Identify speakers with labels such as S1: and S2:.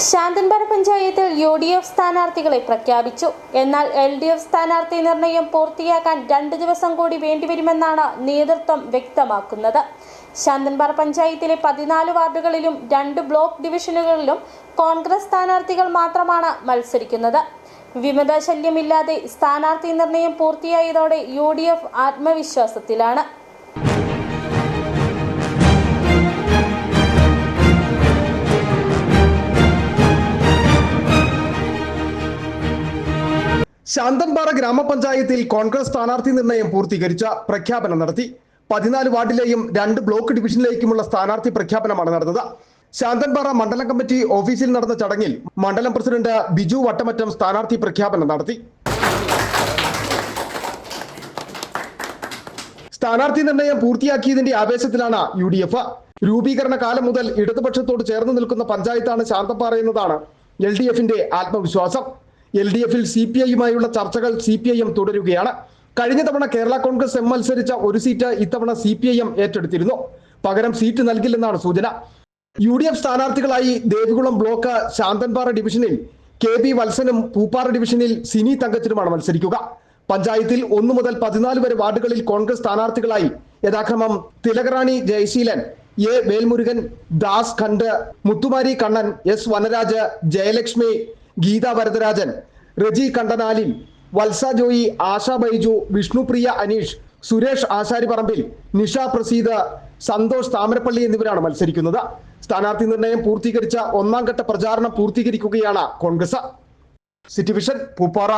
S1: ശാന്തൻപാറ പഞ്ചായത്തിൽ UDF സ്ഥാനാർത്ഥികളെ പ്രഖ്യാപിച്ചു. എന്നാൽ LDF സ്ഥാനാർത്ഥി നിർണയം പൂർത്തിയാക്കാൻ 2 ദിവസം കൂടി വേണ്ടിവരുമെന്നാണ് നേതൃത്വം വ്യക്തമാക്കുന്നത്. ശാന്തൻപാറ പഞ്ചായത്തിലെ 14 വാർഡുകളിലും 2 ബ്ലോക്ക് ഡിവിഷനുകളിലും കോൺഗ്രസ് സ്ഥാനാർത്ഥികൾ മാത്രമാണ് മത്സരിക്കുന്നത്. വിമതശല്യമില്ലാതെ സ്ഥാനാർത്ഥി നിർണയം പൂർത്തിയായതോടെ UDF ആത്മവിശ്വാസത്തിലാണ്.
S2: ശാന്തൻപാറ ഗ്രാമപഞ്ചായത്തിൽ കോൺഗ്രസ് സ്ഥാനാർത്ഥി നിർണയം പൂർത്തീകരിച്ച പ്രഖ്യാപനം നടത്തി. 14 വാർഡിലെയും 2 ബ്ലോക്ക് ഡിവിഷനിലേക്കുമുള്ള സ്ഥാനാർത്ഥി പ്രഖ്യാപനമാണ് നടന്നത്. ശാന്തൻപാറ മണ്ഡലം കമ്മിറ്റി ഓഫീസിൽ നടന്ന ചടങ്ങിൽ മണ്ഡലം പ്രസിഡന്റ് ബിജു വട്ടമറ്റം സ്ഥാനാർത്ഥി പ്രഖ്യാപനം നടത്തി. സ്ഥാനാർത്ഥി നിർണയം പൂർത്തിയാക്കിയതിന്റെ ആവേശത്തിലാണ് UDF. രൂപീകരണ കാലം മുതൽ ഇടതുപക്ഷത്തോട് ചേർന്ന് നിൽക്കുന്ന പഞ്ചായത്താണ് ശാന്തൻപാറ എന്നതാണ് LDFന്റെ ആത്മവിശ്വാസം. LDFിൽ CPIയുമായുള്ള ചർച്ചകൾ CPIM തുടരുകയാണ്. കഴിഞ്ഞ തവണ കേരള കോൺഗ്രസ് എം മത്സരിച്ച ഒരു സീറ്റ് ഇത്തവണ CPIM ഏറ്റെടുത്തിരുന്നു. പകരം സീറ്റ് നൽകില്ലെന്നാണ് സൂചന. UDF സ്ഥാനാർത്ഥികളായി ദേവികുളം ബ്ലോക്ക് ശാന്തൻപാറ ഡിവിഷനിൽ KB വത്സനും പൂപ്പാറ ഡിവിഷനിൽ സിനി തങ്കച്ചനുമാണ് മത്സരിക്കുക. പഞ്ചായത്തിൽ 1 മുതൽ 14 വരെ വാർഡുകളിൽ കോൺഗ്രസ് സ്ഥാനാർത്ഥികളായി യഥാക്രമം തിലകറാണി ജയശീലൻ, A വേൽമുരുകൻ, ദാസ് ഖണ്ഡ്, മുത്തുമാരി കണ്ണൻ, S വനരാജ്, ജയലക്ഷ്മി, ഗീത വരദരാജൻ, റജി കണ്ടനാലിൻ, വത്സ ജോയി, ആശ ബൈജു, വിഷ്ണുപ്രിയ അനീഷ്, സുരേഷ് ആശാരിപറമ്പിൽ, നിഷ പ്രസീദ്, സന്തോഷ് താമരപ്പള്ളി എന്നിവരാണ് മത്സരിക്കുന്നത്. സ്ഥാനാർത്ഥി നിർണയം പൂർത്തീകരിച്ച 1ാം ഘട്ട പ്രചാരണം പൂർത്തീകരിക്കുകയാണ് കോൺഗ്രസ്. City vision Pooppara.